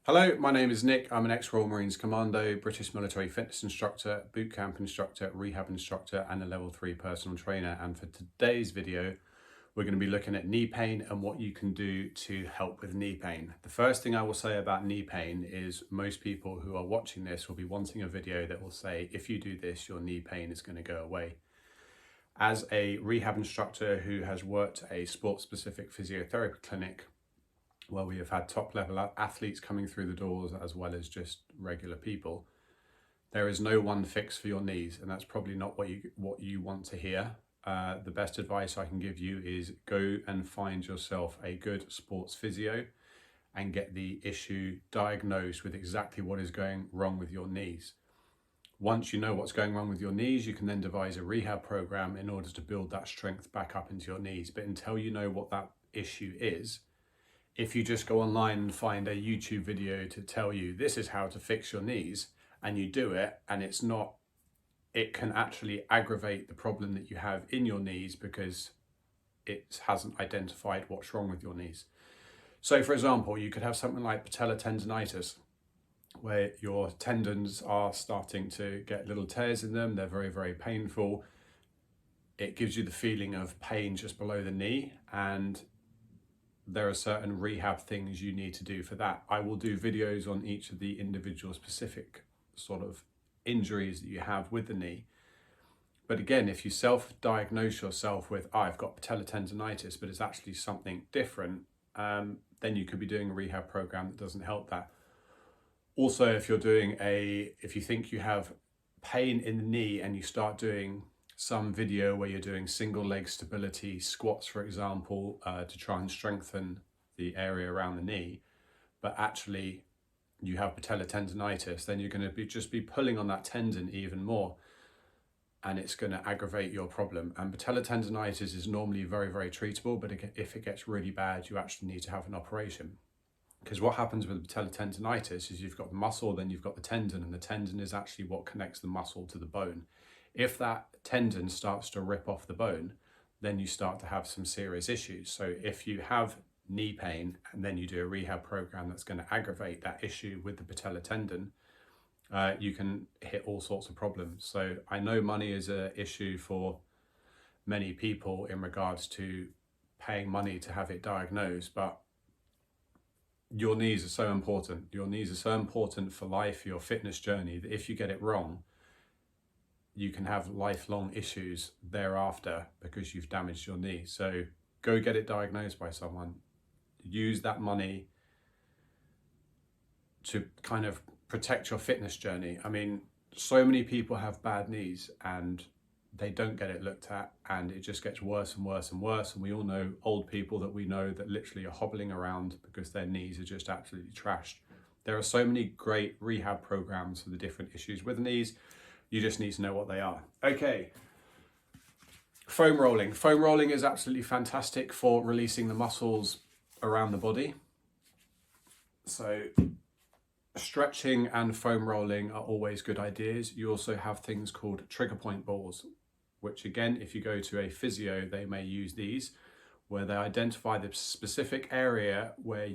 Hello, my name is Nick. I'm an ex-Royal Marines Commando, British military fitness instructor, boot camp instructor, rehab instructor, and a level 3 personal trainer. And for today's video, we're going to be looking at knee pain and what you can do to help with knee pain. The first thing I will say about knee pain is most people who are watching this will be wanting a video that will say, if you do this, your knee pain is going to go away. As a rehab instructor who has worked a sports-specific physiotherapy clinic, where we have had top level athletes coming through the doors as well as just regular people, there is no one fix for your knees, and that's probably not what you want to hear. The best advice I can give you is go and find yourself a good sports physio and get the issue diagnosed with exactly what is going wrong with your knees. Once you know what's going wrong with your knees, you can then devise a rehab program in order to build that strength back up into your knees. But until you know what that issue is, if you just go online and find a YouTube video to tell you this is how to fix your knees, and you do it and it's not, it can actually aggravate the problem that you have in your knees because it hasn't identified what's wrong with your knees. So for example, you could have something like patellar tendonitis, where your tendons are starting to get little tears in them. They're very, very painful. It gives you the feeling of pain just below the knee, and there are certain rehab things you need to do for that. I will do videos on each of the individual specific sort of injuries that you have with the knee. But again, if you self-diagnose yourself with, I've got patellar tendonitis, but it's actually something different, then you could be doing a rehab program that doesn't help that. Also, if you think you have pain in the knee and you start doing some video where you're doing single leg stability squats, for example, to try and strengthen the area around the knee, but actually you have patellar tendonitis, then you're going to just be pulling on that tendon even more, and it's going to aggravate your problem. And patellar tendonitis is normally very, very treatable, but if it gets really bad, you actually need to have an operation. Because what happens with patellar tendonitis is you've got the muscle, then you've got the tendon, and the tendon is actually what connects the muscle to the bone. If that tendon starts to rip off the bone, then you start to have some serious issues. So if you have knee pain and then you do a rehab program that's going to aggravate that issue with the patellar tendon, you can hit all sorts of problems. So I know money is an issue for many people in regards to paying money to have it diagnosed, but your knees are so important. Your knees are so important for life, for your fitness journey, that if you get it wrong, you can have lifelong issues thereafter because you've damaged your knee. So go get it diagnosed by someone. Use that money to kind of protect your fitness journey. I mean, so many people have bad knees and they don't get it looked at, and it just gets worse and worse and worse. And we all know old people that we know that literally are hobbling around because their knees are just absolutely trashed. There are so many great rehab programs for the different issues with knees. You just need to know what they are. Okay, foam rolling. Foam rolling is absolutely fantastic for releasing the muscles around the body. So stretching and foam rolling are always good ideas. You also have things called trigger point balls, which again, if you go to a physio, they may use these, where they identify the specific area where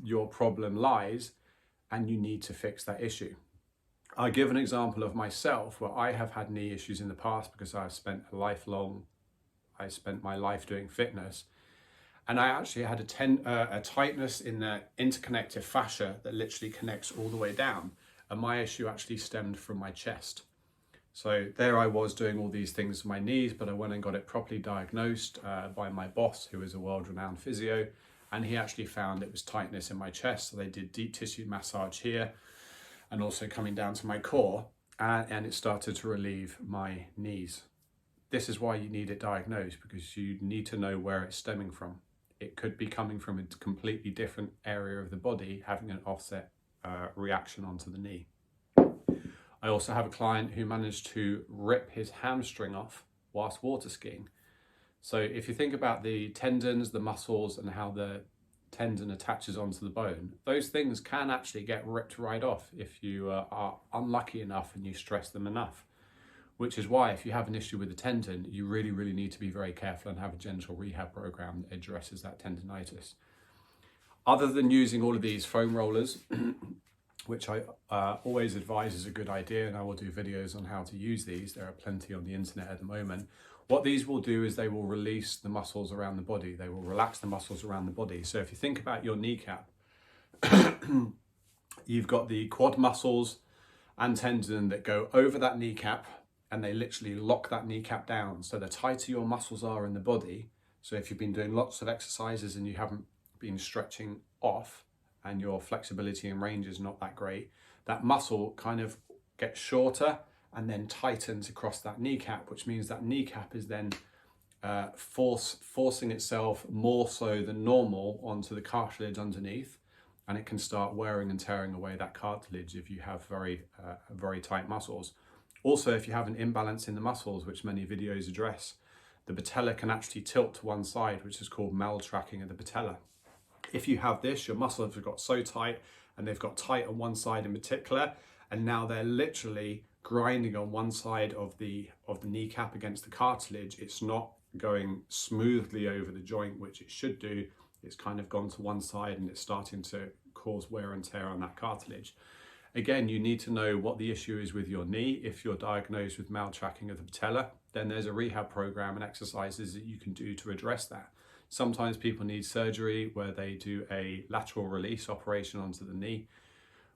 your problem lies and you need to fix that issue. I give an example of myself where I have had knee issues in the past because I spent my life doing fitness, and I actually had a tightness in the interconnective fascia that literally connects all the way down, and my issue actually stemmed from my chest. So there I was doing all these things to my knees, but I went and got it properly diagnosed by my boss, who is a world-renowned physio, and he actually found it was tightness in my chest. So they did deep tissue massage here and also coming down to my core, and it started to relieve my knees. This is why you need it diagnosed, because you need to know where it's stemming from. It could be coming from a completely different area of the body, having an offset reaction onto the knee. I also have a client who managed to rip his hamstring off whilst water skiing. So if you think about the tendons, the muscles, and how the tendon attaches onto the bone, those things can actually get ripped right off if you are unlucky enough and you stress them enough. Which is why if you have an issue with the tendon, you really, really need to be very careful and have a gentle rehab program that addresses that tendonitis. Other than using all of these foam rollers, which I always advise is a good idea, and I will do videos on how to use these. There are plenty on the internet at the moment. What these will do is they will release the muscles around the body. They will relax the muscles around the body. So if you think about your kneecap, you've got the quad muscles and tendon that go over that kneecap, and they literally lock that kneecap down. So the tighter your muscles are in the body, so if you've been doing lots of exercises and you haven't been stretching off and your flexibility and range is not that great, that muscle kind of gets shorter and then tightens across that kneecap, which means that kneecap is then forcing itself more so than normal onto the cartilage underneath, and it can start wearing and tearing away that cartilage if you have very tight muscles. Also, if you have an imbalance in the muscles, which many videos address, the patella can actually tilt to one side, which is called maltracking of the patella. If you have this, your muscles have got so tight, and they've got tight on one side in particular, and now they're literally grinding on one side of the kneecap against the cartilage. It's not going smoothly over the joint, which it should do. It's kind of gone to one side and it's starting to cause wear and tear on that cartilage. Again, you need to know what the issue is with your knee. If you're diagnosed with maltracking of the patella, then there's a rehab program and exercises that you can do to address that. Sometimes people need surgery where they do a lateral release operation onto the knee,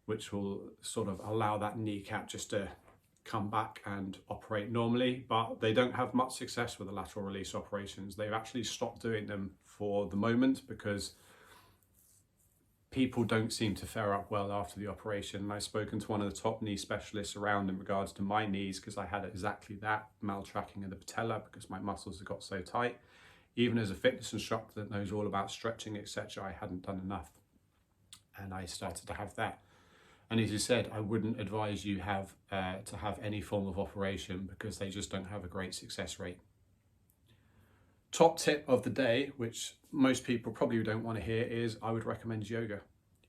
which will sort of allow that kneecap just to come back and operate normally, but they don't have much success with the lateral release operations. They've actually stopped doing them for the moment because people don't seem to fare up well after the operation. And I've spoken to one of the top knee specialists around in regards to my knees, because I had exactly that, maltracking of the patella, because my muscles have got so tight. Even as a fitness instructor that knows all about stretching, etc., I hadn't done enough, and I started to have that. And as you said, I wouldn't advise you to have any form of operation because they just don't have a great success rate. Top tip of the day, which most people probably don't want to hear, is I would recommend yoga.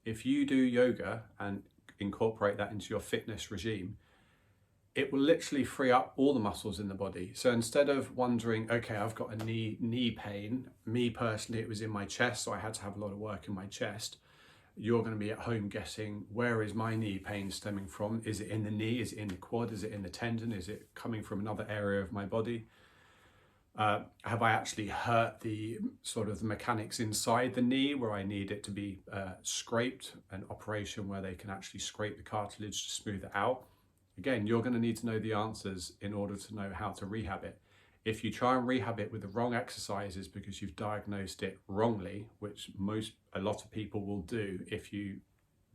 If you do yoga and incorporate that into your fitness regime, it will literally free up all the muscles in the body. So instead of wondering, okay, I've got a knee pain, me personally, it was in my chest, so I had to have a lot of work in my chest. You're going to be at home guessing, where is my knee pain stemming from? Is it in the knee? Is it in the quad? Is it in the tendon? Is it coming from another area of my body? Have I actually hurt the sort of the mechanics inside the knee where I need it to be scraped, an operation where they can actually scrape the cartilage to smooth it out? Again, you're going to need to know the answers in order to know how to rehab it. If you try and rehab it with the wrong exercises because you've diagnosed it wrongly, which a lot of people will do if you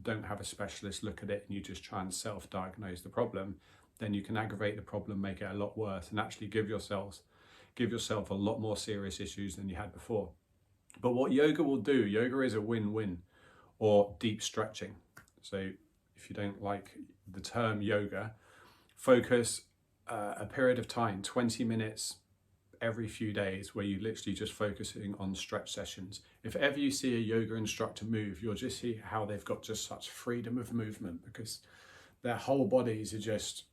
don't have a specialist look at it and you just try and self-diagnose the problem, then you can aggravate the problem, make it a lot worse, and actually give yourself a lot more serious issues than you had before. But what yoga will do, yoga is a win-win, or deep stretching. So if you don't like the term yoga, focus a period of time, 20 minutes every few days, where you literally just focusing on stretch sessions. If ever you see a yoga instructor move, you'll just see how they've got just such freedom of movement, because their whole bodies are just,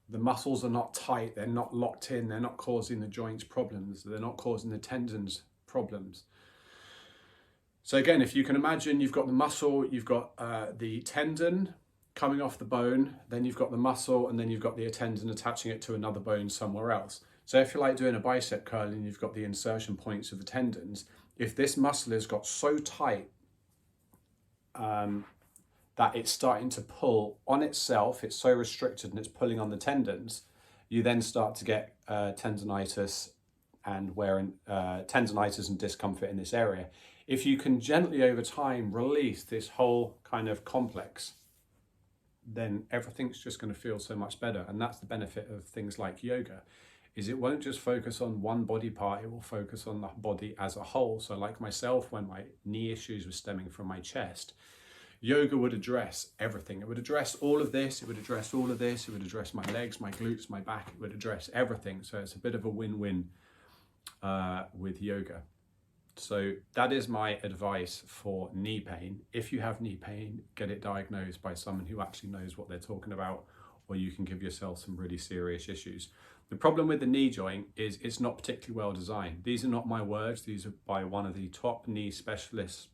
the muscles are not tight, they're not locked in, they're not causing the joints problems, they're not causing the tendons problems. So again, if you can imagine, you've got the muscle, you've got the tendon coming off the bone, then you've got the muscle, and then you've got the tendon attaching it to another bone somewhere else. So if you're like doing a bicep curl and you've got the insertion points of the tendons, if this muscle has got so tight that it's starting to pull on itself, it's so restricted and it's pulling on the tendons, you then start to get tendonitis and tendonitis and discomfort in this area. If you can gently over time release this whole kind of complex, then everything's just going to feel so much better. And that's the benefit of things like yoga, is it won't just focus on one body part, it will focus on the body as a whole. So like myself, when my knee issues were stemming from my chest, yoga would address everything. It would address all of this, it would address all of this, it would address my legs, my glutes, my back, it would address everything. So it's a bit of a win-win with yoga. So that is my advice for knee pain. If you have knee pain, get it diagnosed by someone who actually knows what they're talking about, or you can give yourself some really serious issues. The problem with the knee joint is it's not particularly well designed. These are not my words. These are by one of the top knee specialists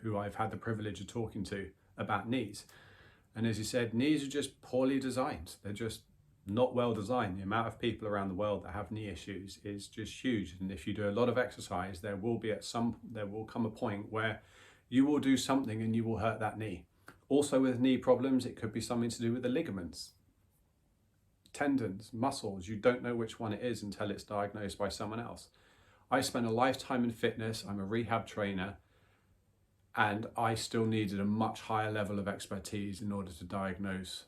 who I've had the privilege of talking to about knees. And as you said, knees are just poorly designed. They're just not well designed. The amount of people around the world that have knee issues is just huge. And if you do a lot of exercise, there will come a point where you will do something and you will hurt that knee. Also with knee problems, it could be something to do with the ligaments, tendons, muscles. You don't know which one it is until it's diagnosed by someone else. I spent a lifetime in fitness. I'm a rehab trainer, and I still needed a much higher level of expertise in order to diagnose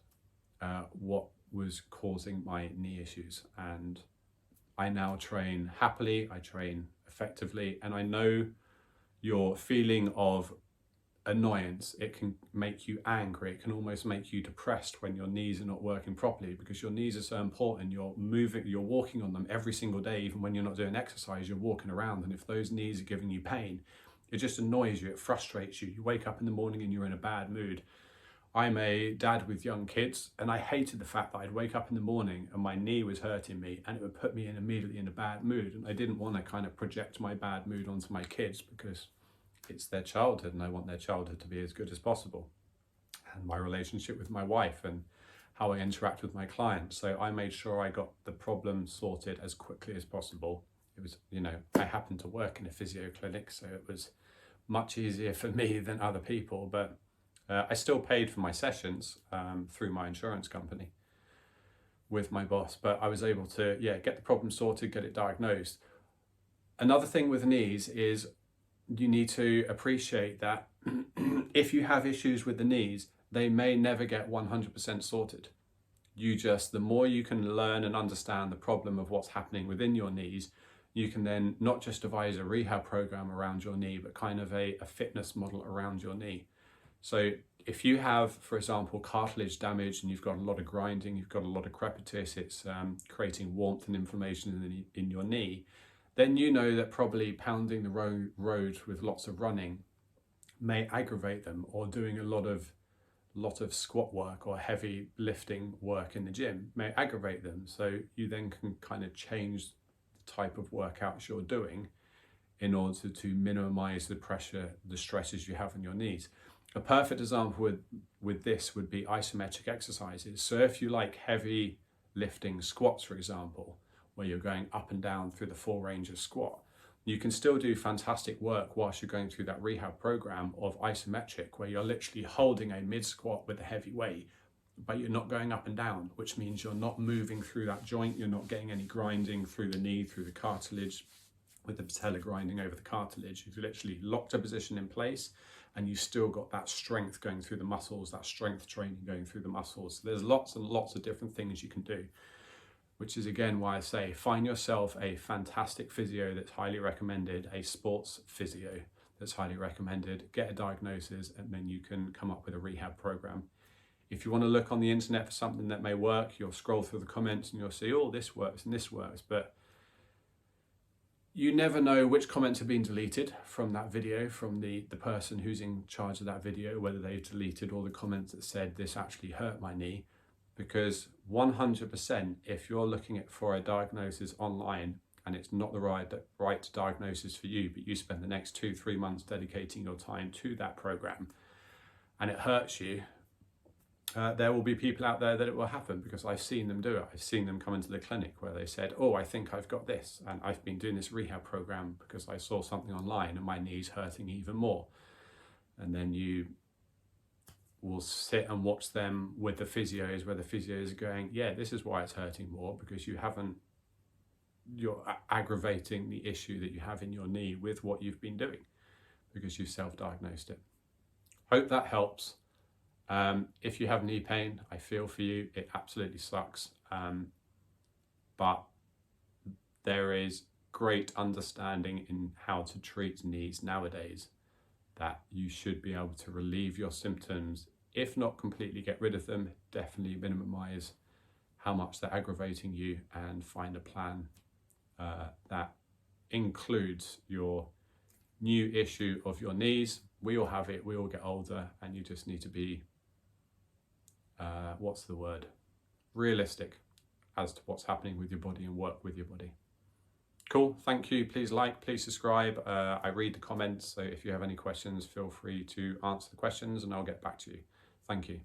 what was causing my knee issues. And I now train happily, I train effectively, and I know your feeling of annoyance. It can make you angry. It can almost make you depressed when your knees are not working properly, because your knees are so important. You're walking on them every single day. Even when you're not doing exercise, you're walking around. And if those knees are giving you pain, it just annoys you. It frustrates you. You wake up in the morning and you're in a bad mood. I'm a dad with young kids, and I hated the fact that I'd wake up in the morning and my knee was hurting me, and it would put me immediately in a bad mood. And I didn't want to kind of project my bad mood onto my kids, because it's their childhood and I want their childhood to be as good as possible. And my relationship with my wife and how I interact with my clients. So I made sure I got the problem sorted as quickly as possible. It was, I happened to work in a physio clinic, so it was much easier for me than other people, but I still paid for my sessions through my insurance company with my boss, but I was able to get the problem sorted, get it diagnosed. Another thing with knees is you need to appreciate that if you have issues with the knees, they may never get 100% sorted. The more you can learn and understand the problem of what's happening within your knees, you can then not just devise a rehab program around your knee, but kind of a fitness model around your knee. So if you have, for example, cartilage damage and you've got a lot of grinding, you've got a lot of crepitus, it's creating warmth and inflammation in your knee, then you know that probably pounding the road with lots of running may aggravate them, or doing a lot of squat work or heavy lifting work in the gym may aggravate them. So you then can kind of change the type of workouts you're doing in order to minimize the pressure, the stresses you have on your knees. A perfect example with this would be isometric exercises. So if you like heavy lifting squats, for example, where you're going up and down through the full range of squat, you can still do fantastic work whilst you're going through that rehab program of isometric, where you're literally holding a mid squat with a heavy weight, but you're not going up and down, which means you're not moving through that joint. You're not getting any grinding through the knee, through the cartilage, with the patella grinding over the cartilage. You've literally locked a position in place, and you've still got that strength going through the muscles, that strength training going through the muscles. So there's lots and lots of different things you can do, which is again why I say find yourself a fantastic physio that's highly recommended, a sports physio that's highly recommended, get a diagnosis, and then you can come up with a rehab program. If you want to look on the internet for something that may work, you'll scroll through the comments and you'll see, oh, this works and this works, but you never know which comments have been deleted from that video, from the person who's in charge of that video, whether they've deleted all the comments that said this actually hurt my knee. Because 100%, if you're looking for a diagnosis online and it's not the right diagnosis for you, but you spend the next 2-3 months dedicating your time to that program and it hurts you, there will be people out there that it will happen, because I've seen them do it. I've seen them come into the clinic where they said, oh, I think I've got this, and I've been doing this rehab program because I saw something online and my knee's hurting even more. And then you will sit and watch them with the physios, where the physios are going, yeah, this is why it's hurting more, because you're aggravating the issue that you have in your knee with what you've been doing, because you've self-diagnosed it. Hope that helps. If you have knee pain, I feel for you. It absolutely sucks. But there is great understanding in how to treat knees nowadays, that you should be able to relieve your symptoms, if not completely get rid of them, definitely minimize how much they're aggravating you, and find a plan that includes your new issue of your knees. We all have it, we all get older, and you just need to be, realistic as to what's happening with your body and work with your body. Cool, thank you. Please like, please subscribe. I read the comments, so if you have any questions, feel free to answer the questions and I'll get back to you. Thank you.